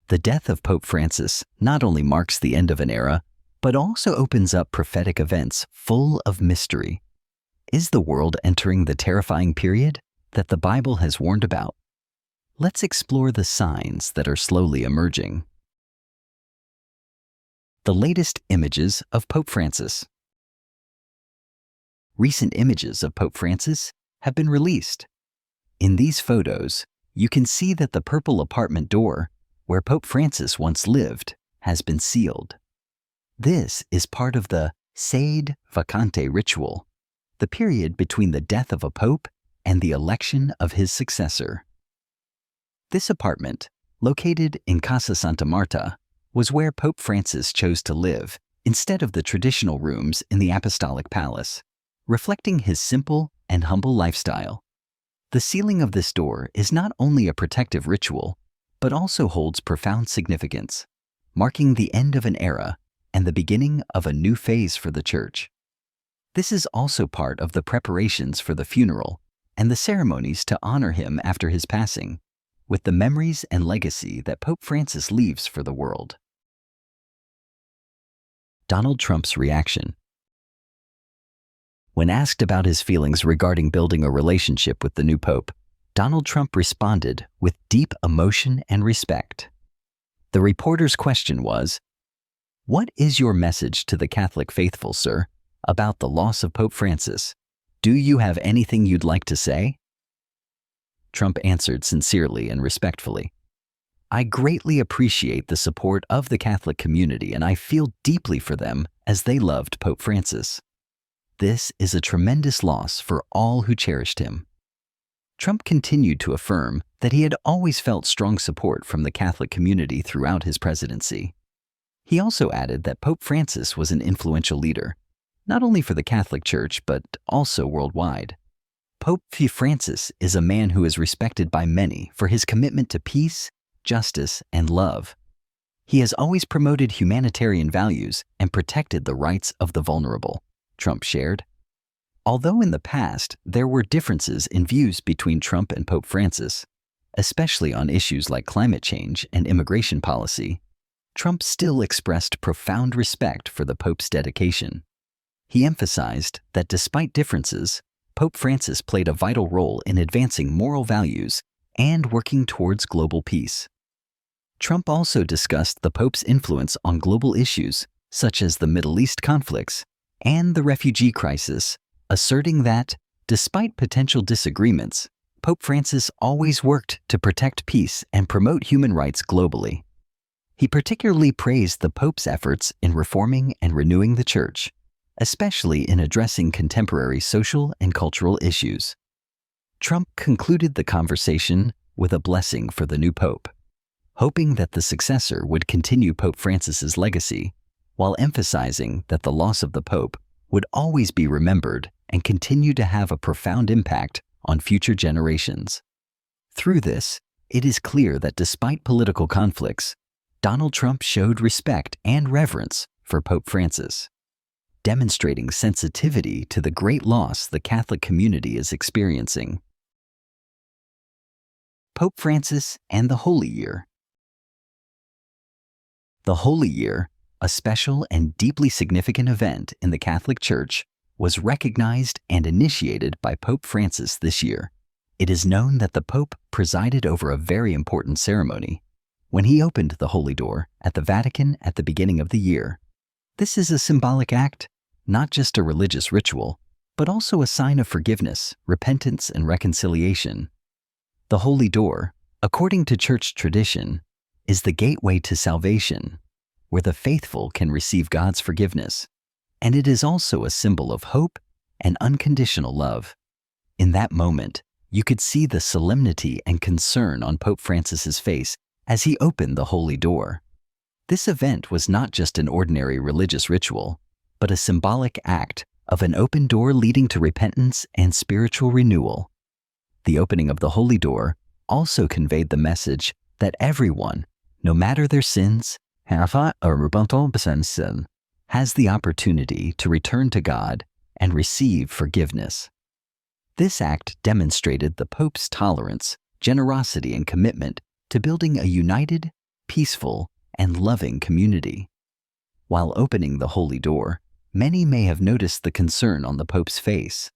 The death of Pope Francis not only marks the end of an era, but also opens up prophetic events full of mystery. Is the world entering the terrifying period that the Bible has warned about? Let's explore the signs that are slowly emerging. The latest images of Pope Francis. Recent images of Pope Francis have been released. In these photos, you can see that the purple apartment door, where Pope Francis once lived, has been sealed. This is part of the sede vacante ritual, the period between the death of a pope and the election of his successor. This apartment, located in Casa Santa Marta, was where Pope Francis chose to live instead of the traditional rooms in the Apostolic Palace, reflecting his simple and humble lifestyle. The sealing of this door is not only a protective ritual, but also holds profound significance, marking the end of an era and the beginning of a new phase for the Church. This is also part of the preparations for the funeral and the ceremonies to honor him after his passing, with the memories and legacy that Pope Francis leaves for the world. Donald Trump's reaction. When asked about his feelings regarding building a relationship with the new pope, Donald Trump responded with deep emotion and respect. The reporter's question was, "What is your message to the Catholic faithful, sir, about the loss of Pope Francis? Do you have anything you'd like to say?" Trump answered sincerely and respectfully, "I greatly appreciate the support of the Catholic community, and I feel deeply for them as they loved Pope Francis. This is a tremendous loss for all who cherished him." Trump continued to affirm that he had always felt strong support from the Catholic community throughout his presidency. He also added that Pope Francis was an influential leader, not only for the Catholic Church, but also worldwide. Pope Francis is a man who is respected by many for his commitment to peace, justice, and love. He has always promoted humanitarian values and protected the rights of the vulnerable, Trump shared. Although in the past there were differences in views between Trump and Pope Francis, especially on issues like climate change and immigration policy, Trump still expressed profound respect for the Pope's dedication. He emphasized that despite differences, Pope Francis played a vital role in advancing moral values and working towards global peace. Trump also discussed the Pope's influence on global issues such as the Middle East conflicts and the refugee crisis, asserting that, despite potential disagreements, Pope Francis always worked to protect peace and promote human rights globally. He particularly praised the Pope's efforts in reforming and renewing the Church, especially in addressing contemporary social and cultural issues. Trump concluded the conversation with a blessing for the new Pope, hoping that the successor would continue Pope Francis's legacy, while emphasizing that the loss of the Pope would always be remembered and continue to have a profound impact on future generations. Through this, it is clear that despite political conflicts, Donald Trump showed respect and reverence for Pope Francis, demonstrating sensitivity to the great loss the Catholic community is experiencing. Pope Francis and the Holy Year. The Holy Year, a special and deeply significant event in the Catholic Church, was recognized and initiated by Pope Francis this year. It is known that the Pope presided over a very important ceremony when he opened the Holy Door at the Vatican at the beginning of the year. This is a symbolic act, not just a religious ritual, but also a sign of forgiveness, repentance, and reconciliation. The Holy Door, according to church tradition, is the gateway to salvation, where the faithful can receive God's forgiveness, and it is also a symbol of hope and unconditional love. In that moment, you could see the solemnity and concern on Pope Francis's face as he opened the Holy Door. This event was not just an ordinary religious ritual, but a symbolic act of an open door leading to repentance and spiritual renewal. The opening of the Holy Door also conveyed the message that everyone, no matter their sins, has the opportunity to return to God and receive forgiveness. This act demonstrated the Pope's tolerance, generosity, and commitment to building a united, peaceful, and loving community. While opening the holy door, many may have noticed the concern on the Pope's face,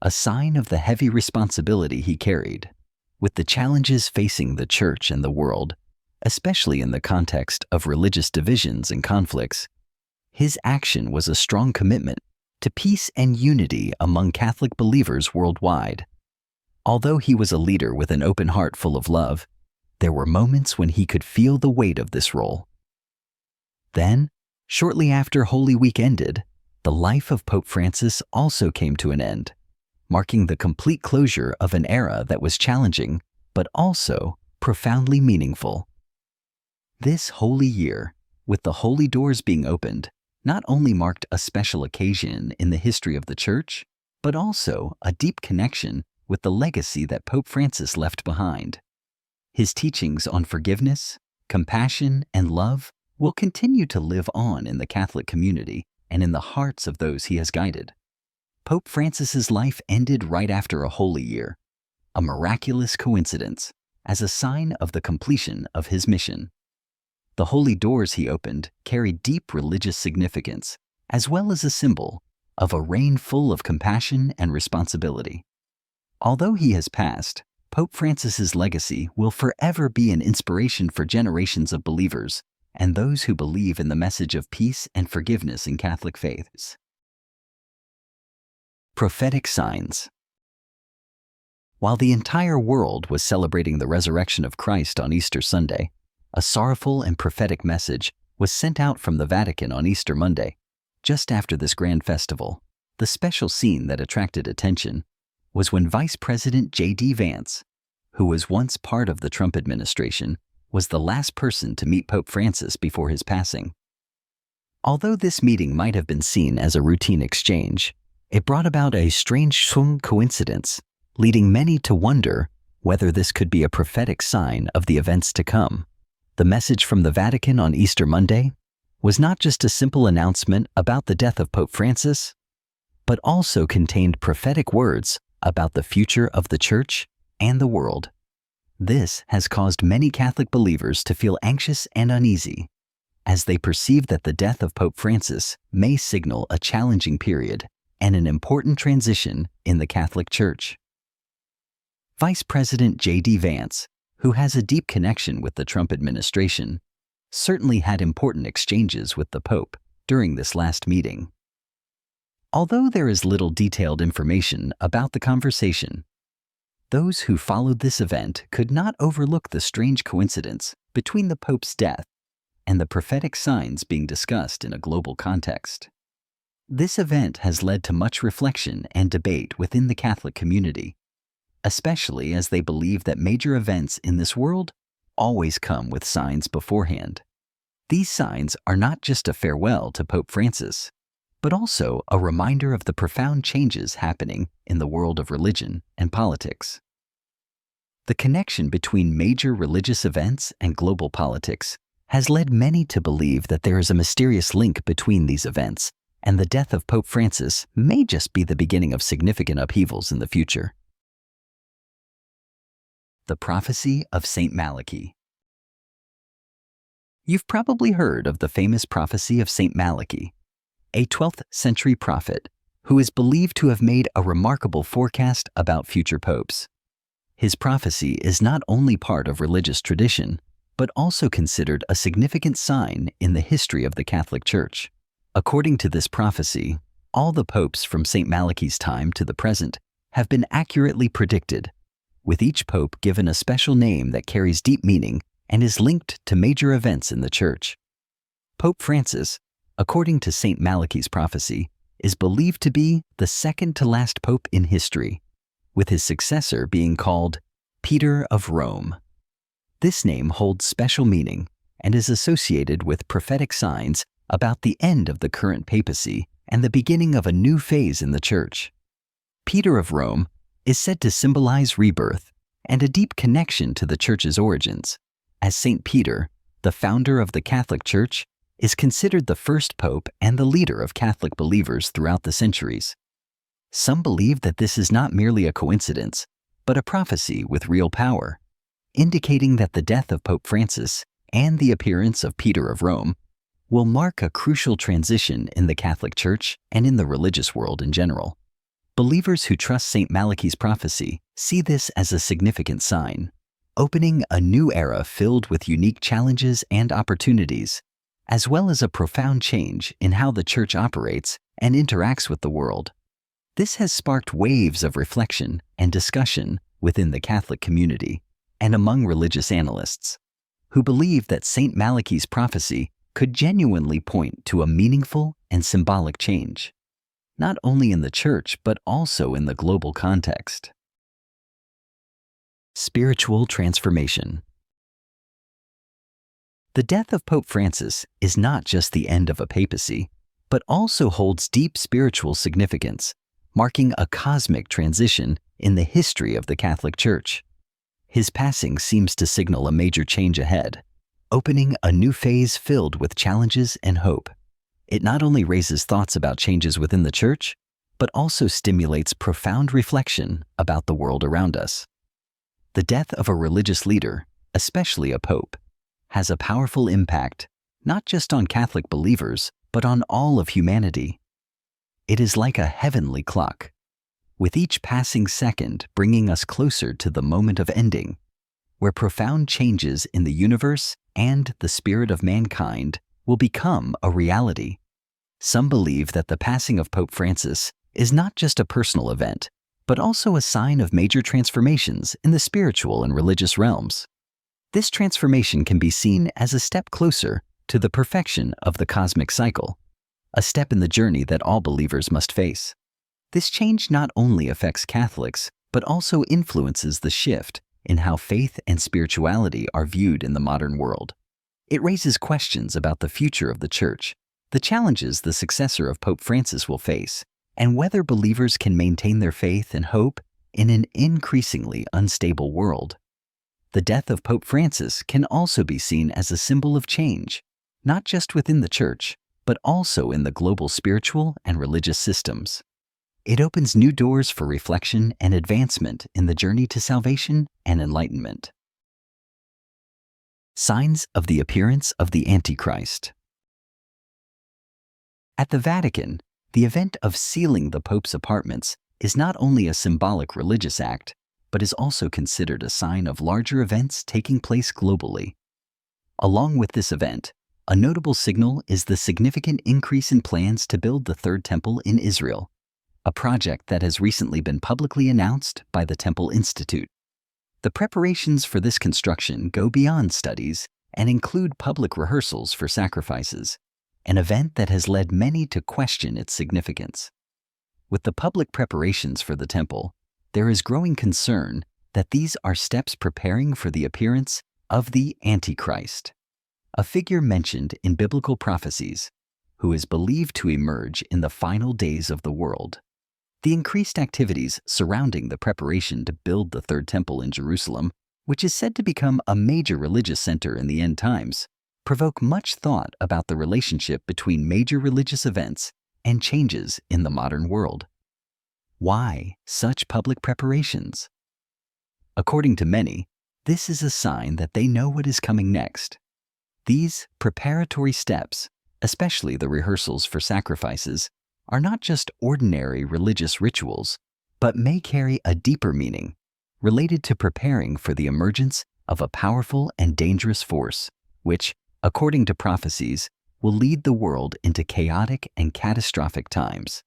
a sign of the heavy responsibility he carried. With the challenges facing the Church and the world, especially in the context of religious divisions and conflicts, his action was a strong commitment to peace and unity among Catholic believers worldwide. Although he was a leader with an open heart full of love, there were moments when he could feel the weight of this role. Then, shortly after Holy Week ended, the life of Pope Francis also came to an end, marking the complete closure of an era that was challenging, but also profoundly meaningful. This holy year, with the holy doors being opened, not only marked a special occasion in the history of the Church, but also a deep connection with the legacy that Pope Francis left behind. His teachings on forgiveness, compassion, and love will continue to live on in the Catholic community and in the hearts of those he has guided. Pope Francis's life ended right after a holy year, a miraculous coincidence, as a sign of the completion of his mission. The holy doors he opened carried deep religious significance, as well as a symbol of a reign full of compassion and responsibility. Although he has passed, Pope Francis's legacy will forever be an inspiration for generations of believers and those who believe in the message of peace and forgiveness in Catholic faiths. Prophetic signs. While the entire world was celebrating the resurrection of Christ on Easter Sunday, a sorrowful and prophetic message was sent out from the Vatican on Easter Monday. Just after this grand festival, the special scene that attracted attention was when Vice President J.D. Vance, who was once part of the Trump administration, was the last person to meet Pope Francis before his passing. Although this meeting might have been seen as a routine exchange, it brought about a strange coincidence, leading many to wonder whether this could be a prophetic sign of the events to come. The message from the Vatican on Easter Monday was not just a simple announcement about the death of Pope Francis, but also contained prophetic words about the future of the Church and the world. This has caused many Catholic believers to feel anxious and uneasy, as they perceive that the death of Pope Francis may signal a challenging period and an important transition in the Catholic Church. Vice President J.D. Vance, who has a deep connection with the Trump administration, certainly had important exchanges with the Pope during this last meeting. Although there is little detailed information about the conversation, those who followed this event could not overlook the strange coincidence between the Pope's death and the prophetic signs being discussed in a global context. This event has led to much reflection and debate within the Catholic community, especially as they believe that major events in this world always come with signs beforehand. These signs are not just a farewell to Pope Francis, but also a reminder of the profound changes happening in the world of religion and politics. The connection between major religious events and global politics has led many to believe that there is a mysterious link between these events, and the death of Pope Francis may just be the beginning of significant upheavals in the future. The prophecy of Saint Malachi. You've probably heard of the famous prophecy of Saint Malachi, a 12th century prophet who is believed to have made a remarkable forecast about future popes. His prophecy is not only part of religious tradition, but also considered a significant sign in the history of the Catholic Church. According to this prophecy, all the popes from Saint Malachi's time to the present have been accurately predicted, with each pope given a special name that carries deep meaning and is linked to major events in the Church. Pope Francis, according to Saint Malachi's prophecy, is believed to be the second to last pope in history, with his successor being called Peter of Rome. This name holds special meaning and is associated with prophetic signs about the end of the current papacy and the beginning of a new phase in the Church. Peter of Rome is said to symbolize rebirth and a deep connection to the Church's origins, as Saint Peter, the founder of the Catholic Church, is considered the first pope and the leader of Catholic believers throughout the centuries. Some believe that this is not merely a coincidence, but a prophecy with real power, indicating that the death of Pope Francis and the appearance of Peter of Rome will mark a crucial transition in the Catholic Church and in the religious world in general. Believers who trust St. Malachi's prophecy see this as a significant sign, opening a new era filled with unique challenges and opportunities, as well as a profound change in how the Church operates and interacts with the world. This has sparked waves of reflection and discussion within the Catholic community and among religious analysts, who believe that St. Malachi's prophecy could genuinely point to a meaningful and symbolic change, not only in the Church but also in the global context. Spiritual transformation. The death of Pope Francis is not just the end of a papacy, but also holds deep spiritual significance, marking a cosmic transition in the history of the Catholic Church. His passing seems to signal a major change ahead, opening a new phase filled with challenges and hope. It not only raises thoughts about changes within the Church, but also stimulates profound reflection about the world around us. The death of a religious leader, especially a pope, has a powerful impact not just on Catholic believers, but on all of humanity. It is like a heavenly clock, with each passing second bringing us closer to the moment of ending, where profound changes in the universe and the spirit of mankind will become a reality. Some believe that the passing of Pope Francis is not just a personal event, but also a sign of major transformations in the spiritual and religious realms. This transformation can be seen as a step closer to the perfection of the cosmic cycle, a step in the journey that all believers must face. This change not only affects Catholics, but also influences the shift in how faith and spirituality are viewed in the modern world. It raises questions about the future of the Church, the challenges the successor of Pope Francis will face, and whether believers can maintain their faith and hope in an increasingly unstable world. The death of Pope Francis can also be seen as a symbol of change, not just within the Church, but also in the global spiritual and religious systems. It opens new doors for reflection and advancement in the journey to salvation and enlightenment. Signs of the appearance of the Antichrist. At the Vatican, the event of sealing the Pope's apartments is not only a symbolic religious act, but is also considered a sign of larger events taking place globally. Along with this event, a notable signal is the significant increase in plans to build the Third Temple in Israel, a project that has recently been publicly announced by the Temple Institute. The preparations for this construction go beyond studies and include public rehearsals for sacrifices, an event that has led many to question its significance. With the public preparations for the temple, there is growing concern that these are steps preparing for the appearance of the Antichrist, a figure mentioned in biblical prophecies, who is believed to emerge in the final days of the world. The increased activities surrounding the preparation to build the Third Temple in Jerusalem, which is said to become a major religious center in the end times, provoke much thought about the relationship between major religious events and changes in the modern world. Why such public preparations? According to many, this is a sign that they know what is coming next. These preparatory steps, especially the rehearsals for sacrifices, are not just ordinary religious rituals, but may carry a deeper meaning related to preparing for the emergence of a powerful and dangerous force, which, according to prophecies, will lead the world into chaotic and catastrophic times.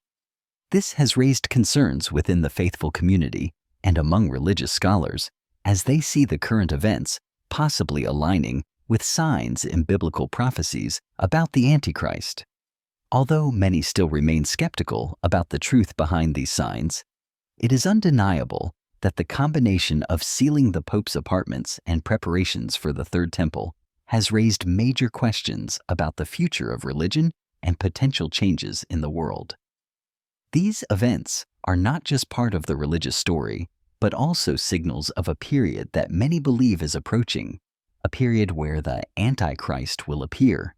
This has raised concerns within the faithful community and among religious scholars as they see the current events possibly aligning with signs in biblical prophecies about the Antichrist. Although many still remain skeptical about the truth behind these signs, it is undeniable that the combination of sealing the Pope's apartments and preparations for the Third Temple has raised major questions about the future of religion and potential changes in the world. These events are not just part of the religious story, but also signals of a period that many believe is approaching, a period where the Antichrist will appear,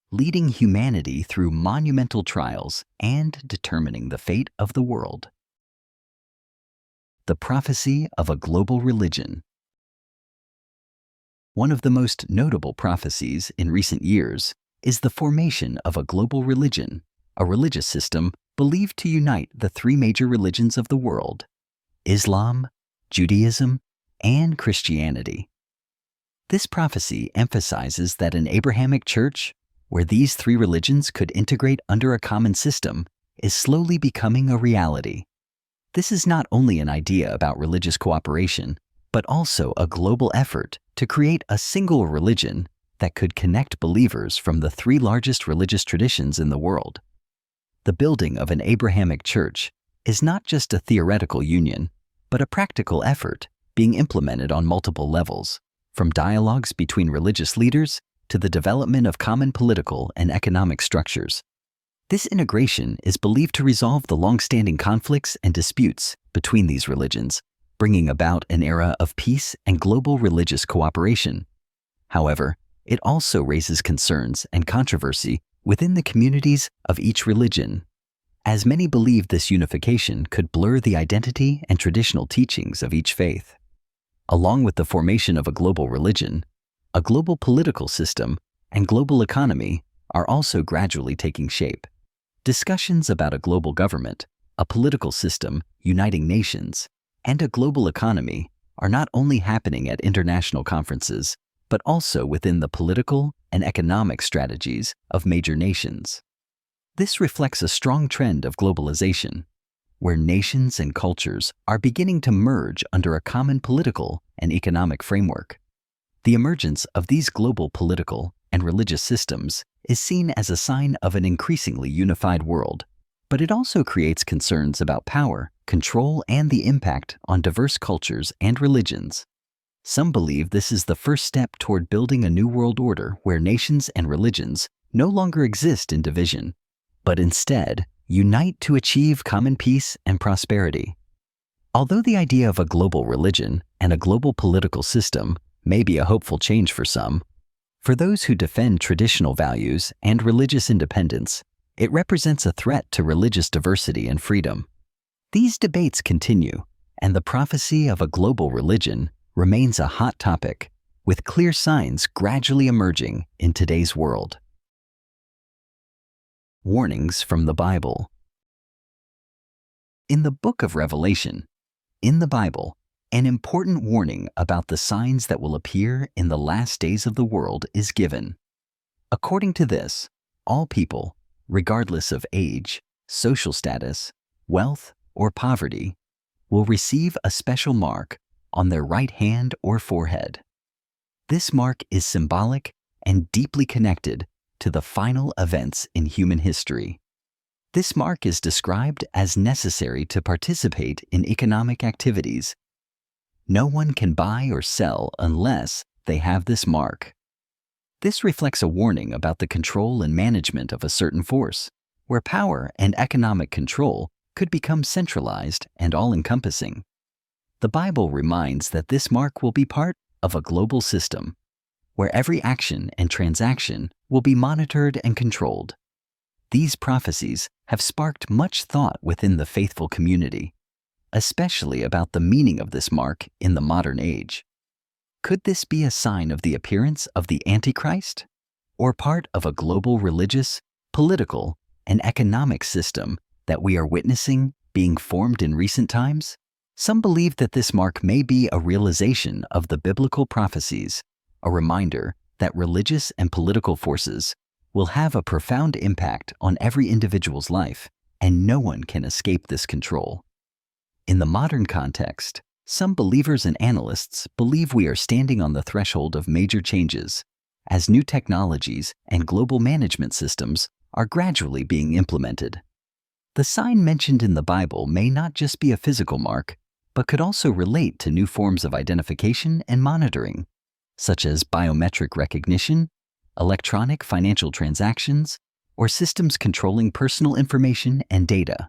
leading humanity through monumental trials and determining the fate of the world. The prophecy of a global religion. One of the most notable prophecies in recent years is the formation of a global religion, a religious system believed to unite the three major religions of the world: Islam, Judaism, and Christianity. This prophecy emphasizes that an Abrahamic church, where these three religions could integrate under a common system, is slowly becoming a reality. This is not only an idea about religious cooperation, but also a global effort to create a single religion that could connect believers from the three largest religious traditions in the world. The building of an Abrahamic church is not just a theoretical union, but a practical effort being implemented on multiple levels, from dialogues between religious leaders to the development of common political and economic structures. This integration is believed to resolve the long-standing conflicts and disputes between these religions, bringing about an era of peace and global religious cooperation. However, it also raises concerns and controversy within the communities of each religion, as many believe this unification could blur the identity and traditional teachings of each faith. Along with the formation of a global religion, a global political system and global economy are also gradually taking shape. Discussions about a global government, a political system uniting nations, and a global economy are not only happening at international conferences, but also within the political and economic strategies of major nations. This reflects a strong trend of globalization, where nations and cultures are beginning to merge under a common political and economic framework. The emergence of these global political and religious systems is seen as a sign of an increasingly unified world, but it also creates concerns about power, control, and the impact on diverse cultures and religions. Some believe this is the first step toward building a new world order where nations and religions no longer exist in division, but instead unite to achieve common peace and prosperity. Although the idea of a global religion and a global political system may be a hopeful change for some, for those who defend traditional values and religious independence, it represents a threat to religious diversity and freedom. These debates continue, and the prophecy of a global religion remains a hot topic, with clear signs gradually emerging in today's world. Warnings from the Bible. In the book of Revelation, in the Bible, an important warning about the signs that will appear in the last days of the world is given. According to this, all people, regardless of age, social status, wealth, or poverty, will receive a special mark on their right hand or forehead. This mark is symbolic and deeply connected to the final events in human history. This mark is described as necessary to participate in economic activities. No one can buy or sell unless they have this mark. This reflects a warning about the control and management of a certain force, where power and economic control could become centralized and all-encompassing. The Bible reminds that this mark will be part of a global system, where every action and transaction will be monitored and controlled. These prophecies have sparked much thought within the faithful community, especially about the meaning of this mark in the modern age. Could this be a sign of the appearance of the Antichrist, or part of a global religious, political, and economic system that we are witnessing being formed in recent times? Some believe that this mark may be a realization of the biblical prophecies, a reminder that religious and political forces will have a profound impact on every individual's life, and no one can escape this control. In the modern context, some believers and analysts believe we are standing on the threshold of major changes, as new technologies and global management systems are gradually being implemented. The sign mentioned in the Bible may not just be a physical mark, but could also relate to new forms of identification and monitoring, such as biometric recognition, electronic financial transactions, or systems controlling personal information and data.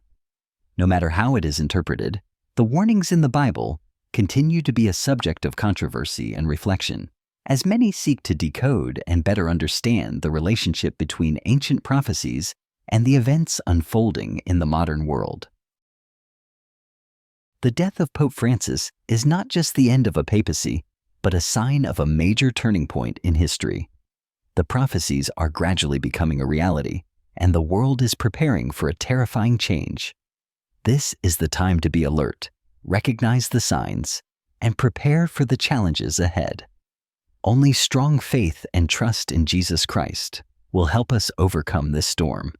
No matter how it is interpreted, the warnings in the Bible continue to be a subject of controversy and reflection, as many seek to decode and better understand the relationship between ancient prophecies and the events unfolding in the modern world. The death of Pope Francis is not just the end of a papacy, but a sign of a major turning point in history. The prophecies are gradually becoming a reality, and the world is preparing for a terrifying change. This is the time to be alert, recognize the signs, and prepare for the challenges ahead. Only strong faith and trust in Jesus Christ will help us overcome this storm.